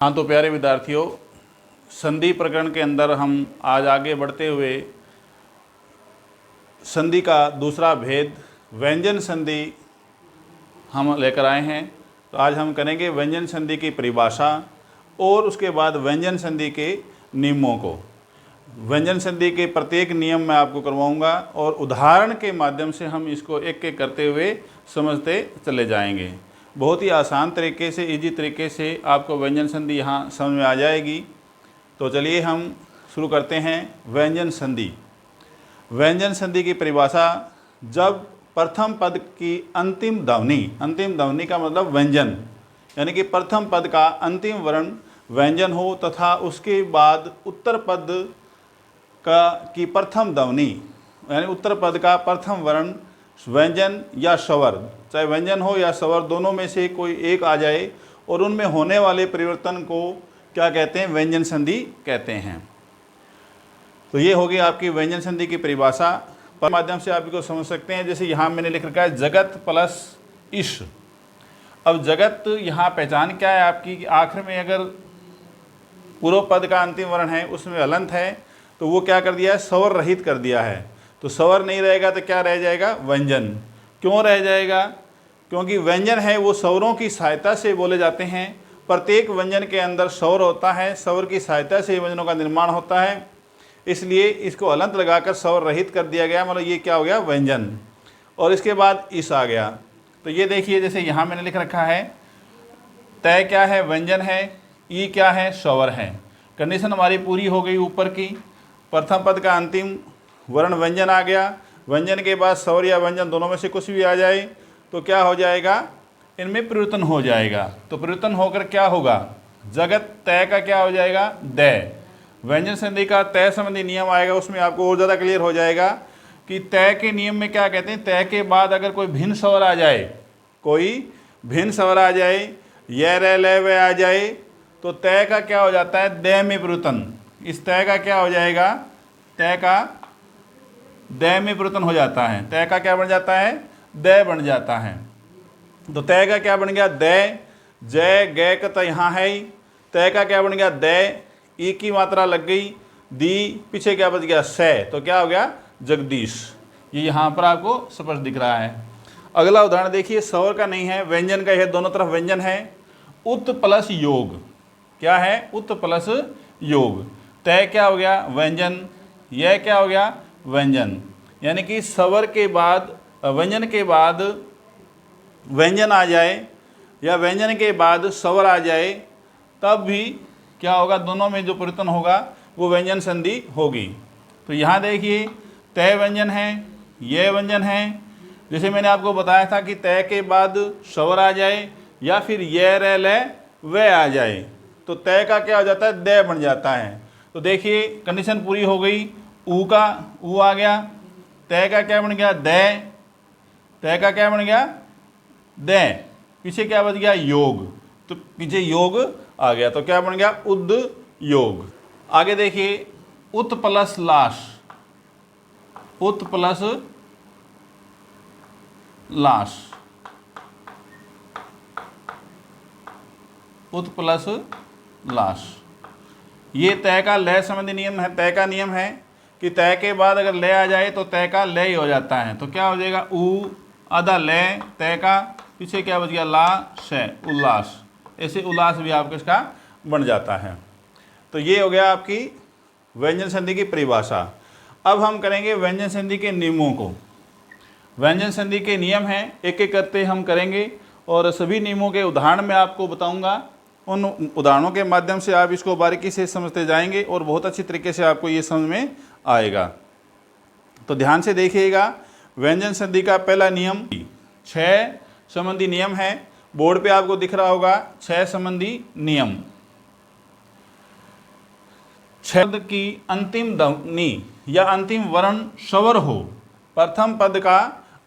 हाँ, तो प्यारे विद्यार्थियों, संधि प्रकरण के अंदर हम आज आगे बढ़ते हुए संधि का दूसरा भेद व्यंजन संधि हम लेकर आए हैं। तो आज हम करेंगे व्यंजन संधि की परिभाषा और उसके बाद व्यंजन संधि के नियमों को। व्यंजन संधि के प्रत्येक नियम मैं आपको करवाऊंगा और उदाहरण के माध्यम से हम इसको एक एक करते हुए समझते चले जाएंगे। बहुत ही आसान तरीके से, इजी तरीके से आपको व्यंजन संधि यहाँ समझ में आ जाएगी। तो चलिए हम शुरू करते हैं। व्यंजन संधि। व्यंजन संधि की परिभाषा, जब प्रथम पद की अंतिम ध्वनि का मतलब व्यंजन, यानी कि प्रथम पद का अंतिम वर्ण व्यंजन हो तथा उसके बाद उत्तर पद की प्रथम ध्वनि यानी उत्तर पद का प्रथम वर्ण व्यंजन या स्वर, चाहे व्यंजन हो या स्वर, दोनों में से कोई एक आ जाए और उनमें होने वाले परिवर्तन को क्या कहते हैं? व्यंजन संधि कहते हैं। तो ये होगी आपकी व्यंजन संधि की परिभाषा। पर माध्यम से आप इसको समझ सकते हैं। जैसे यहाँ मैंने लिख रखा है जगत प्लस ईश। अब जगत यहाँ पहचान क्या है आपकी कि आखिर में अगर पूर्व पद का अंतिम वर्ण है उसमें हलंत है तो वो क्या कर दिया है? स्वर रहित कर दिया है। तो स्वर नहीं रहेगा तो क्या रह जाएगा? व्यंजन। क्यों रह जाएगा? क्योंकि व्यंजन है वो स्वरों की सहायता से बोले जाते हैं। प्रत्येक व्यंजन के अंदर स्वर होता है, स्वर की सहायता से व्यंजनों का निर्माण होता है, इसलिए इसको हलंत लगाकर स्वर रहित कर दिया गया। मतलब ये क्या हो गया? व्यंजन। और इसके बाद इस आ गया। तो ये देखिए, जैसे यहाँ मैंने लिख रखा है तय क्या है? व्यंजन है। ई क्या है? स्वर है। कंडीशन हमारी पूरी हो गई ऊपर की। प्रथम पद का अंतिम वर्ण व्यंजन आ गया। व्यंजन के बाद स्वर या व्यंजन दोनों में से कुछ भी आ जाए तो क्या हो जाएगा? इनमें परिवर्तन हो जाएगा। तो परिवर्तन होकर क्या होगा? जगत तय का क्या हो जाएगा? दय। व्यंजन संधि का तय संबंधी नियम आएगा, उसमें आपको और ज़्यादा क्लियर हो जाएगा कि तय के नियम में क्या कहते हैं। तय के बाद अगर कोई भिन्न स्वर आ जाए, य रे ले वे आ जाए तो तय का क्या हो जाता है? दय में परिवर्तन। इस तय का क्या हो जाएगा? तय का दय में परिवर्तन हो जाता है। तय का क्या बन जाता है? दय बन जाता है। तो तय का क्या बन गया? दय। जय गय का तो यहाँ है ही। तय का क्या बन गया? दय। ई की मात्रा लग गई, दी, पीछे क्या बच गया? से। तो क्या हो गया? जगदीश। ये यहाँ पर आपको स्पष्ट दिख रहा है। अगला उदाहरण देखिए, स्वर का नहीं है, व्यंजन का है, दोनों तरफ व्यंजन है। उत प्लस योग। क्या है? उत प्लस योग। तय क्या हो गया? व्यंजन। यह क्या हो गया? व्यंजन। यानी कि स्वर के बाद, व्यंजन के बाद व्यंजन आ जाए या व्यंजन के बाद स्वर आ जाए तब भी क्या होगा? दोनों में जो परिवर्तन होगा वो व्यंजन संधि होगी। तो यहाँ देखिए, तय व्यंजन है, यह व्यंजन है। जैसे मैंने आपको बताया था कि तय के बाद स्वर आ जाए या फिर ये रे ले वे आ जाए तो तय का क्या हो जाता है? दय बन जाता है। तो देखिए कंडीशन पूरी हो गई। ऊ का ऊ आ गया। तय का क्या बन गया? दय। तय का क्या बन गया? दय। पीछे क्या बच गया? योग। तो पीछे योग आ गया तो क्या बन गया? उद योग। आगे देखिए, उत प्लस लाश। उत प्लस लाश। उत प्लस लाश। ये तय का लय संबंधी नियम है। तय का नियम है कि तय के बाद अगर लय आ जाए तो तय का लय हो जाता है। तो क्या हो जाएगा? ऊ आधा लय, तय का पीछे क्या बच गया? ला शय, उल्लास। ऐसे उल्लास भी आपको इसका बन जाता है। तो ये हो गया आपकी व्यंजन संधि की परिभाषा। अब हम करेंगे व्यंजन संधि के नियमों को। व्यंजन संधि के नियम हैं, एक एक करते हम करेंगे और सभी नियमों के उदाहरण मैं आपको बताऊंगा। उन उदाहरणों के माध्यम से आप इसको बारीकी से समझते जाएंगे और बहुत अच्छी तरीके से आपको ये समझ में आएगा। तो ध्यान से देखिएगा। व्यंजन संधि का पहला नियम 6 संबंधी नियम है। बोर्ड पे आपको दिख रहा होगा 6 संबंधी नियम। शब्द की अंतिम ध्वनि या अंतिम वर्ण स्वर हो। प्रथम पद का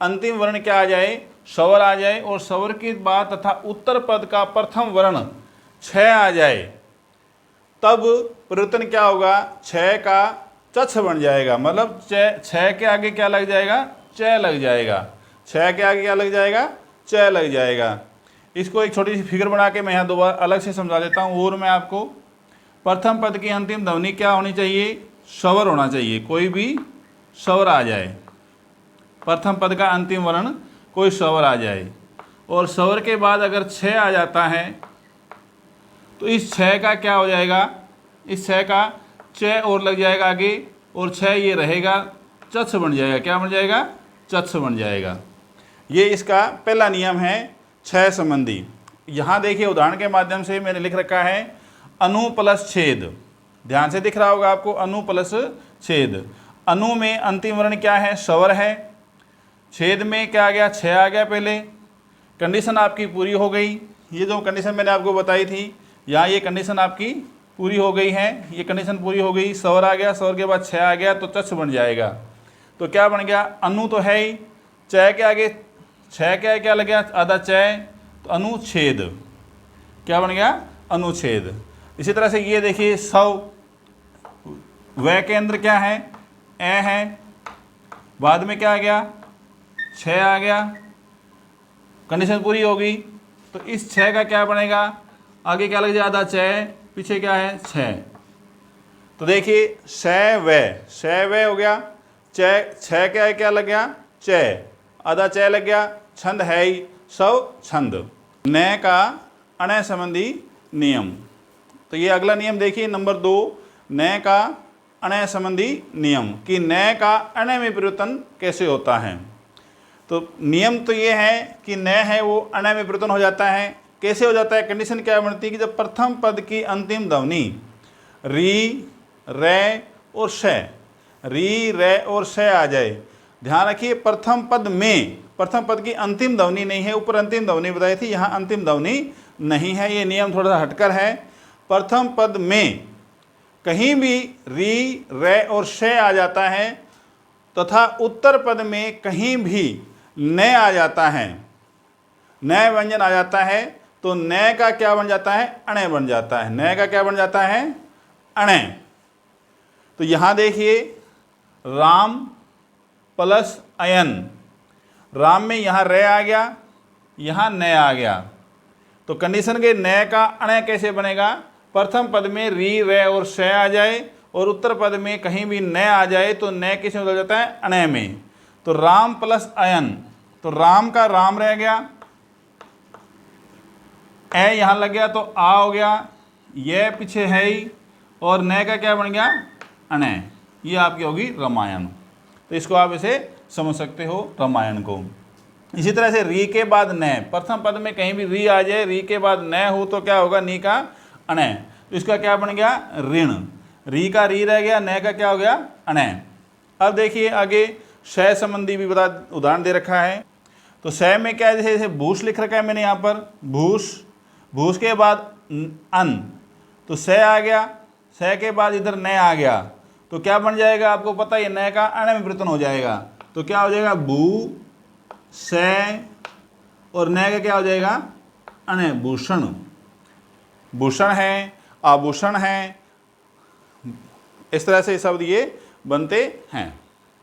अंतिम वर्ण क्या आ जाए? स्वर आ जाए और स्वर के बाद तथा उत्तर पद का प्रथम वर्ण 6 आ जाए तब परिवर्तन क्या होगा? 6 का चछ बन जाएगा। मतलब 6 के आगे क्या लग जाएगा? च लग जाएगा। 6 के आगे क्या लग जाएगा? च लग जाएगा। इसको एक छोटी सी फिगर बना के मैं यहाँ दोबारा अलग से समझा देता हूँ। और मैं आपको, प्रथम पद की अंतिम ध्वनि क्या होनी चाहिए? स्वर होना चाहिए, कोई भी स्वर आ जाए। प्रथम पद का अंतिम वर्ण कोई स्वर आ जाए, और स्वर के बाद अगर छ आ जाता है तो इस छ का क्या हो जाएगा? इस छ का च और लग जाएगा आगे, और छ ये रहेगा, चछ बन जाएगा। क्या बन जाएगा? चछ बन जाएगा। ये इसका पहला नियम है छ संबंधी। यहाँ देखिए उदाहरण के माध्यम से मैंने लिख रखा है अनु प्लस छेद। ध्यान से दिख रहा होगा आपको, अनु प्लस छेद। अनु में अंतिम वर्ण क्या है? स्वर है। छेद में क्या आ गया? छ आ गया पहले। कंडीशन आपकी पूरी हो गई। ये जो कंडीशन मैंने आपको बताई थी, यहाँ ये कंडीशन आपकी पूरी हो गई है। ये कंडीशन पूरी हो गई, स्वर आ गया, स्वर के बाद छ आ गया तो चछ बन जाएगा। तो क्या बन गया? अनु तो है ही, च के आगे छ के क्या लग गया? आधा च, तो अनुच्छेद। क्या बन गया? अनुच्छेद। इसी तरह से ये देखिए सव, व के अंदर क्या है? ए है, बाद में क्या आ गया? छ आ गया, कंडीशन पूरी हो गई। तो इस छ का क्या बनेगा? आगे क्या लग जाए? आधा च, पीछे क्या है? छ। तो देखिए स व हो गया, छ क्या लग गया? च, आधा च लग गया, छंद है ही, सव छंद। न का अण संबंधी नियम। तो ये अगला नियम देखिए नंबर 2, न का अण संबंधी नियम, कि न का अण में परिवर्तन कैसे होता है। तो नियम तो ये है कि न है वो अण में परिवर्तन हो जाता है। कैसे हो जाता है? कंडीशन क्या बनती है कि जब प्रथम पद की अंतिम ध्वनि री, रे और श, री, रे और श आ जाए। ध्यान रखिए प्रथम पद में, प्रथम पद की अंतिम ध्वनि नहीं है, ऊपर अंतिम ध्वनि बताई थी, यहाँ अंतिम ध्वनि नहीं है। ये नियम थोड़ा सा हटकर है। प्रथम पद में कहीं भी री, रे और श आ जाता है, तथा उत्तर पद में कहीं भी न आ जाता है, न व्यंजन आ जाता है, तो न का क्या बन जाता है? अण बन जाता है। न का क्या बन जाता है? अण। तो यहाँ देखिए राम प्लस अयन, राम में यहाँ रे आ गया, यहाँ न आ गया। तो कंडीशन के न का अण कैसे बनेगा? प्रथम पद में री, रे और श आ जाए, और उत्तर पद में कहीं भी न आ जाए तो न किस में बदल जाता है? अण में। तो राम प्लस अयन, तो राम का राम रह गया, ए यहाँ लग गया तो आ हो गया, ये पीछे है ही, और न का क्या बन गया? अण। ये आपकी होगी रामायण। तो इसको आप इसे समझ सकते हो, रामायण को। इसी तरह से री के बाद न, प्रथम पद में कहीं भी री आ जाए, री के बाद न हो तो क्या होगा? नी का अण। तो इसका क्या बन गया? ऋण। री का री रह गया, न का क्या हो गया? अण। अब देखिए आगे श संबंधी भी बता, उदाहरण दे रखा है। तो श में क्या है? जैसे भूष लिख रखा है मैंने यहाँ पर, भूष, भूष के बाद अन, तो स आ गया, स के बाद इधर न आ गया, तो क्या बन जाएगा? आपको पता है न का अण में परिवर्तन हो जाएगा। तो क्या हो जाएगा? भू, स, और न का क्या हो जाएगा? अण, भूषण। भूषण है, आभूषण है, इस तरह से शब्द ये बनते हैं।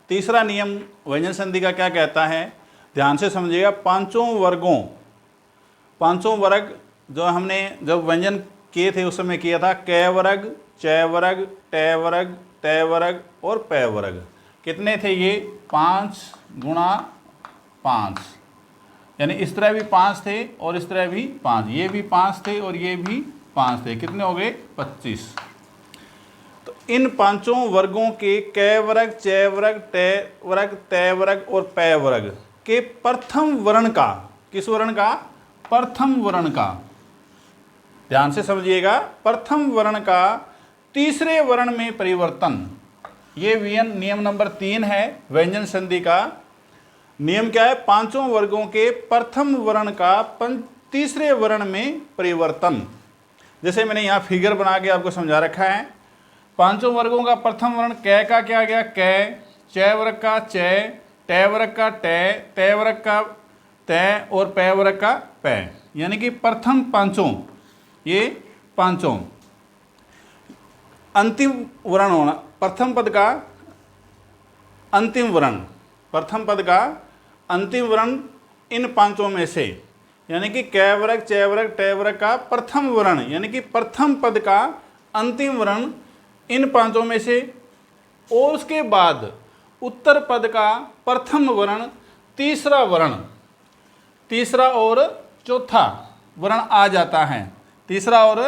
तीसरा नियम व्यंजन संधि का क्या कहता है? ध्यान से समझिएगा। पांचों वर्ग जो हमने जब व्यंजन किए थे उस समय किया था, क वर्ग, च वर्ग, ट वर्ग, त वर्ग और प वर्ग। कितने थे ये? 5 गुणा 5, यानी इस तरह भी 5 थे और इस तरह भी 5, ये भी 5 थे और ये भी 5 थे। कितने हो गए? 25। तो इन पांचों वर्गों के क वर्ग, च वर्ग, ट वर्ग, त वर्ग और प वर्ग के प्रथम वर्ण का, किस वर्ण का? प्रथम वर्ण का। ध्यान से समझिएगा, प्रथम वर्ण का तीसरे वर्ण में परिवर्तन, ये नियम नंबर 3 है व्यंजन संधि का। नियम क्या है? पांचों वर्गों के प्रथम वर्ण का तीसरे वर्ण में परिवर्तन। जैसे मैंने यहाँ फिगर बना के आपको समझा रखा है। पांचों वर्गों का प्रथम वर्ण क का क्या आ गया? क, च वर्ग का च, ट वर्ग का ट, त वर्ग का त और प वर्ग का प। यानी कि प्रथम पांचों, ये पांचों अंतिम वर्ण होना, प्रथम पद का अंतिम वर्ण, प्रथम पद का अंतिम वर्ण इन पांचों में से, यानी कि कै वर्ग, चै वर्ग, टै वर्ग का प्रथम वर्ण, यानी कि प्रथम पद का अंतिम वर्ण इन पांचों में से, और उसके बाद उत्तर पद का प्रथम वर्ण, तीसरा वर्ण, तीसरा और चौथा वर्ण आ जाता है, तीसरा और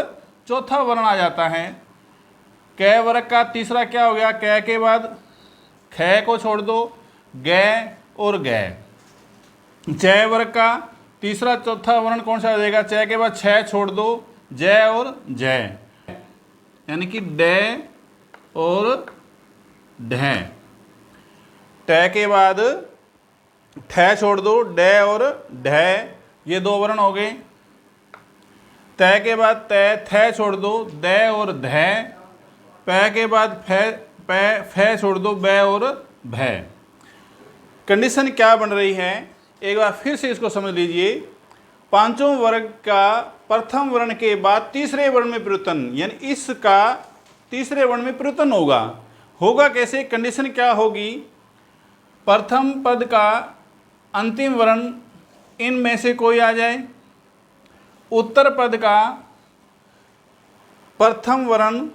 चौथा वर्ण आ जाता है। कै वर्ग का तीसरा क्या हो गया, कै के बाद ख को छोड़ दो, गै और गै। चै वर्ग का तीसरा चौथा वर्ण कौन सा हो जाएगा, चै के बाद छ छोड़ दो, जै और जय, यानी कि डै और ढै। टै के बाद ठ छोड़ दो, डै और ढै, ये दो वर्ण हो गए। तै के बाद तै, थ छोड़ दो, दै और धै। पै के बाद फै छोड़ दो, बै और भै। कंडीशन क्या बन रही है, एक बार फिर से इसको समझ लीजिए। पांचों वर्ग का प्रथम वर्ण के बाद तीसरे वर्ण में परिवर्तन, यानी इसका तीसरे वर्ण में परिवर्तन होगा कैसे, कंडीशन क्या होगी, प्रथम पद का अंतिम वर्ण इनमें से कोई आ जाए, उत्तर पद का प्रथम वर्ण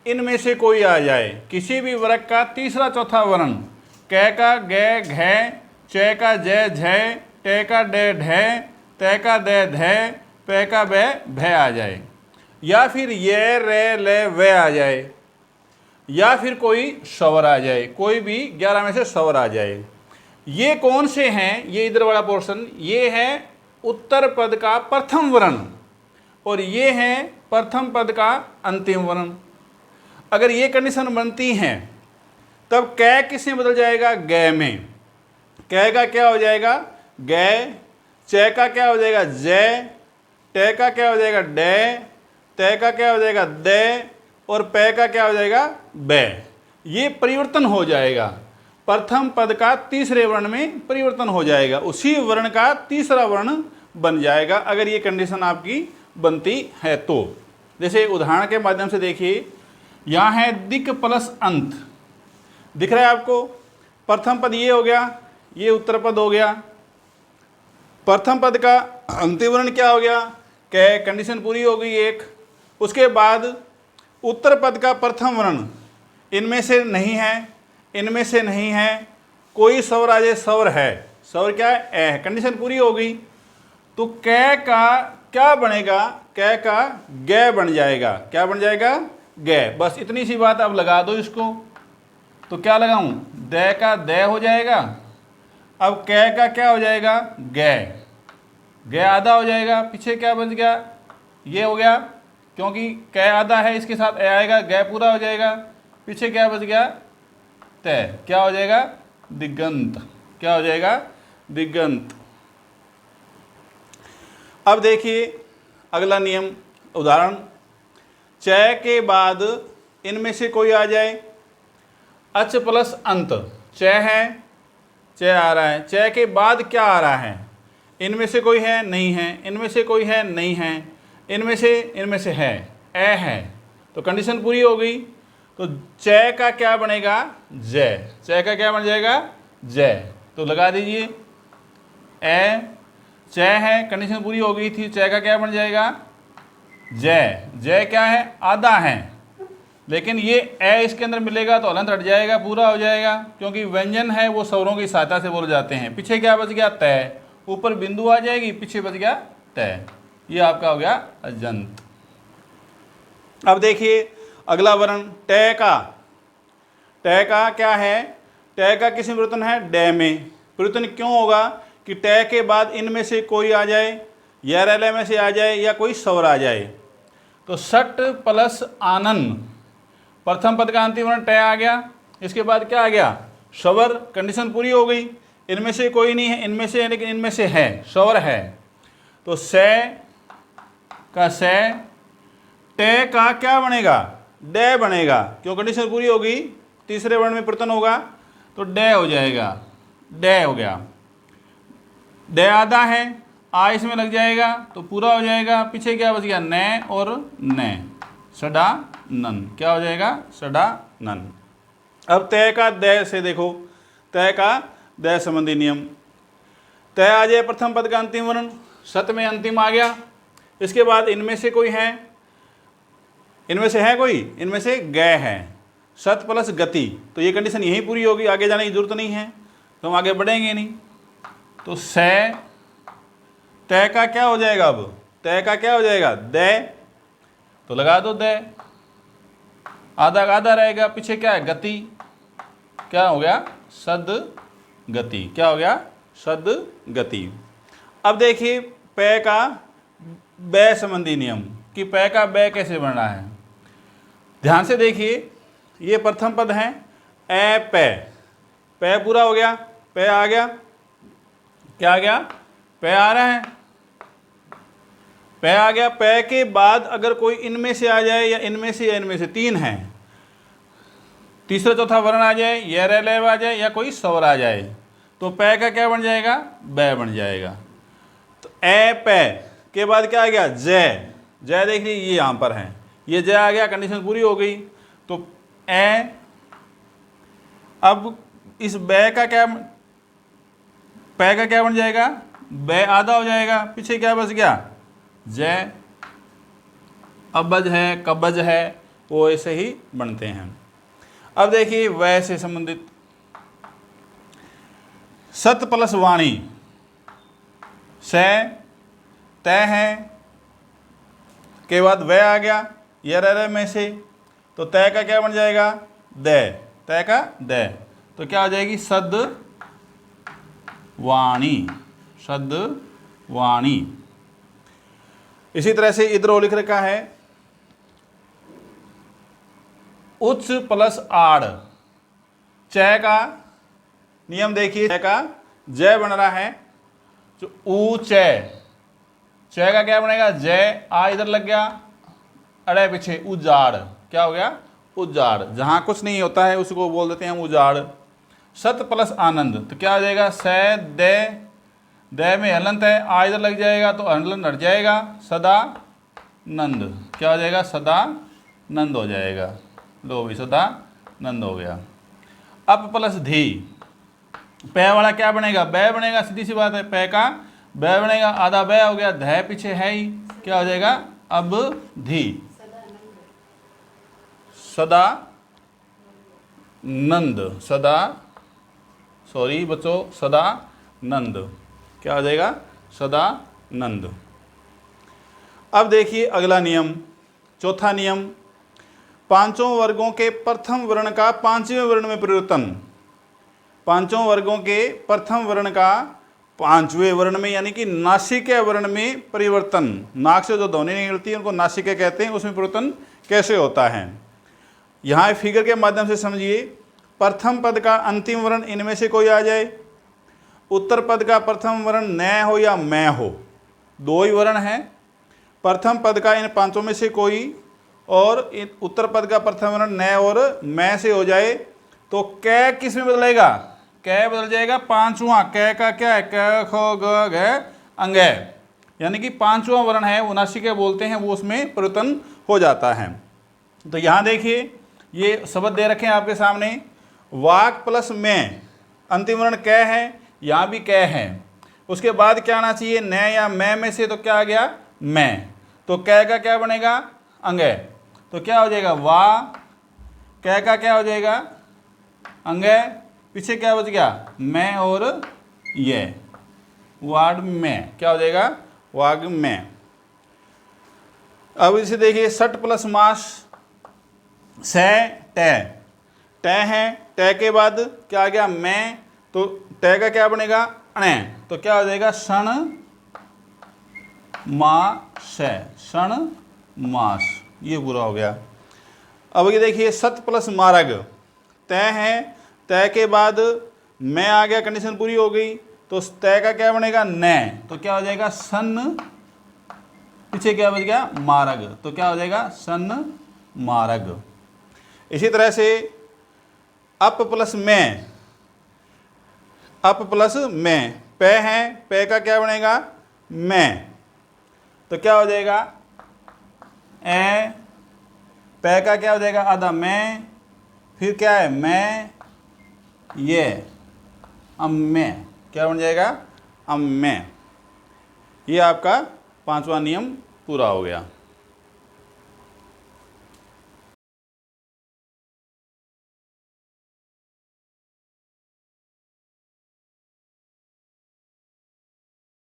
इनमें से कोई आ जाए, किसी भी वर्ग का तीसरा चौथा वर्ण, कै का गै घै, चै का जय झै, टै का डै ढै, तै का दै धै, पै का बै भै आ जाए, या फिर ये रे ले वे आ जाए, या फिर कोई स्वर आ जाए, कोई भी 11 में से स्वर आ जाए। ये कौन से हैं, ये इधर वाला पोर्शन, ये है उत्तर पद का प्रथम वर्ण, और ये है प्रथम पद का अंतिम वर्ण। अगर ये कंडीशन बनती हैं तब कै किसमें बदल जाएगा, गै में। कै का क्या हो जाएगा, गै। चै का क्या हो जाएगा, जय। टै का क्या हो जाएगा, डै। तै का क्या हो जाएगा, दै। और पै का क्या हो जाएगा, बै। ये परिवर्तन हो जाएगा, प्रथम पद का तीसरे वर्ण में परिवर्तन हो जाएगा, उसी वर्ण का तीसरा वर्ण बन जाएगा, अगर ये कंडीशन आपकी बनती है तो। जैसे उदाहरण के माध्यम से देखिए, यहाँ है दिक् प्लस अंत, दिख रहा है आपको, प्रथम पद ये हो गया, ये उत्तर पद हो गया, प्रथम पद का अंतिम वर्ण क्या हो गया, कै, कंडीशन पूरी हो गई एक। उसके बाद उत्तर पद का प्रथम वर्ण इनमें से नहीं है, इनमें से नहीं है, कोई स्वर आ जाए, स्वर है, स्वर क्या है, ए है, कंडीशन पूरी हो गई। तो कै का क्या बनेगा, कै का गै बन जाएगा, क्या बन जाएगा, गै। बस इतनी सी बात, अब लगा दो इसको, तो क्या लगाऊं, दै का दै हो जाएगा, अब कै का क्या हो जाएगा, गै, गै आधा हो जाएगा, पीछे क्या बच गया, ये हो गया, क्योंकि कै आधा है, इसके साथ ए आएगा, गै पूरा हो जाएगा, पीछे क्या बच गया, तय, क्या हो जाएगा, दिगंत, क्या हो जाएगा, दिगंत। अब देखिए अगला नियम, उदाहरण, चै के बाद इनमें से कोई आ जाए, अच प्लस अंत, चै है, चै आ रहा है, चै के बाद क्या आ रहा है, इनमें से कोई है, नहीं है, इनमें से कोई है, नहीं है, इनमें से है, ए है, तो कंडीशन पूरी हो गई। तो चै का क्या बनेगा, जय, चै का क्या बन जाएगा, जय, तो लगा दीजिए, ए, चै है, कंडीशन पूरी हो गई थी, चै का क्या बन जाएगा, जय, जय क्या है, आधा है, लेकिन ये ए इसके अंदर मिलेगा तो अलंत हट जाएगा, पूरा हो जाएगा, क्योंकि व्यंजन है वो स्वरों की सहायता से बोले जाते हैं। पीछे क्या बच गया, तय, ऊपर बिंदु आ जाएगी, पीछे बच गया तय, ये आपका हो गया अजंत। अब देखिए अगला वर्ण, टै का, टै का क्या है, टै का किस में परिवर्तन है, डै में। परिवर्तन क्यों होगा कि टै के बाद इनमें से कोई आ जाए, या रैले में से आ जाए, या कोई स्वर आ जाए। तो सट प्लस आनन, प्रथम पद का अंतिम वर्ण टै आ गया, इसके बाद क्या आ गया, स्वर, कंडीशन पूरी हो गई, इनमें से कोई नहीं है, इनमें से, लेकिन इनमें से है, स्वर है, तो सै का सै, टै का क्या बनेगा, डै बनेगा, क्यों, कंडीशन पूरी होगी, तीसरे वर्ण में परिवर्तन होगा, तो डै हो जाएगा, डै हो गया, डै आधा है, आ इसमें लग जाएगा तो पूरा हो जाएगा, पीछे क्या बच गया, नै और नै, सडा नन, क्या हो जाएगा, सडा नन। अब तय का दै से देखो, तय का दै संबंधी नियम, तय आ जाए प्रथम पद का अंतिम वर्ण, सत में अंतिम आ गया। इसके बाद इनमें से कोई है, इनमें से है कोई, इनमें से गए है, सत प्लस गति, तो ये कंडीशन यहीं पूरी होगी, आगे जाने की जरूरत नहीं है, तो हम आगे बढ़ेंगे नहीं। तो से तय का क्या हो जाएगा, अब तय का क्या हो जाएगा, दे, तो लगा दो दे, आधा का आधा रहेगा, पीछे क्या है गति, क्या हो गया सद गति, क्या हो गया सद गति। अब देखिए पे का बै संबंधी नियम कि पे का बै कैसे बनना है। ध्यान से देखिए, ये प्रथम पद है ए पे, पे पूरा हो गया, पे आ गया, क्या आ गया, पे आ रहा है, पे आ गया। पे के बाद अगर कोई इनमें से आ जाए, या इनमें से, या इनमें से, तीन है, तीसरा चौथा वर्ण आ जाए, या रेलेव आ जाए, या कोई स्वर आ जाए, तो पे का क्या बन जाएगा, बै बन जाएगा। तो ए पे के बाद क्या आ गया, जय, जय देख लीजिए ये यहाँ पर है, ये जय आ गया, कंडीशन पूरी हो गई। तो ए, अब इस बै का क्या, पे का क्या बन जाएगा, बै आधा हो जाएगा, पीछे क्या बच गया, जय। अबज है, कबज है, वो ऐसे ही बनते हैं। अब देखिए वै से संबंधित सत प्लस वाणी, से तय है के बाद वह आ गया, ये रह में से, तो तय का क्या बन जाएगा, दे, तय का दे, तो क्या हो जाएगी सद वाणी, सद वाणी। इसी तरह से इधर और लिख रखा है उच्च प्लस आड़, चय का नियम देखिए, चय का जय बन रहा है, जो ऊचय, चय का क्या बनेगा, जय, आ इधर लग गया, अड़े पीछे उजाड़, क्या हो गया उजाड़, जहां कुछ नहीं होता है उसको बोल देते हैं हम उजाड़। सत प्लस आनंद, तो क्या हो जाएगा, से दे, दे में हलंत है, आ इधर लग जाएगा तो हलन हट जाएगा, सदा नंद, क्या हो जाएगा सदा नंद हो जाएगा, लो भी सदा नंद हो गया। अप प्लस धी, पे वाला क्या बनेगा, बै बनेगा, सीधी सी बात है, पे का बै बनेगा, आधा बै हो गया, धै पीछे है ही, क्या हो जाएगा अब धी, सदा नंद, सदा, सॉरी बच्चों, सदा नंद, क्या हो जाएगा सदा नंद। अब देखिए अगला नियम, चौथा नियम, पांचों वर्गों के प्रथम वर्ण का पांचवें वर्ण में परिवर्तन, पांचों वर्गों के प्रथम वर्ण का पांचवें वर्ण में यानी कि नासिके वर्ण में परिवर्तन, नाक से जो ध्वनि निकलती है उनको नासिके कहते हैं, उसमें परिवर्तन कैसे होता है, यहाँ फिगर के माध्यम से समझिए। प्रथम पद का अंतिम वर्ण इनमें से कोई आ जाए, उत्तर पद का प्रथम वर्ण न हो या मैं हो, दो ही वर्ण हैं, प्रथम पद का इन पांचों में से कोई और उत्तर पद का प्रथम वर्ण न और मैं से हो जाए, तो कै किस में बदलेगा, कै बदल जाएगा पांचवा, कै का क्या है, क ख ग घ अंग, यानी कि पांचवा वर्ण है वो नासिके बोलते हैं, वो उसमें परिवर्तन हो जाता है। तो यहाँ देखिए ये शब्द दे रखे हैं आपके सामने, वाक प्लस में, अंतिम वर्ण कै है, यहाँ भी कै है, उसके बाद क्या आना चाहिए, न या मैं में से, तो क्या आ गया मैं, तो कै का क्या बनेगा अंग, तो क्या हो जाएगा वा, कै का क्या हो जाएगा अंग, पीछे क्या बच गया मैं और ये, वाग में, क्या हो जाएगा वाग में। अब इसे देखिए सट प्लस मास, से टै, टै है, टै के बाद क्या आ गया मैं, तो टै का क्या बनेगा अणे, तो क्या हो जाएगा षण मास, षण मास, ये पूरा हो गया। अब ये देखिए सत प्लस मार्ग, तय है, तय के बाद मैं आ गया, कंडीशन पूरी हो गई, तो तय का क्या बनेगा न, तो क्या हो जाएगा सन, पीछे क्या बच गया मार्ग, तो क्या हो जाएगा सन मार्ग। इसी तरह से अप प्लस में, अप प्लस में, पे है, पे का क्या बनेगा मैं, तो क्या हो जाएगा ए, पे का क्या हो जाएगा आधा मैं, फिर क्या है मैं, ये अम में, क्या बन जाएगा अम में, ये आपका 5वां नियम पूरा हो गया।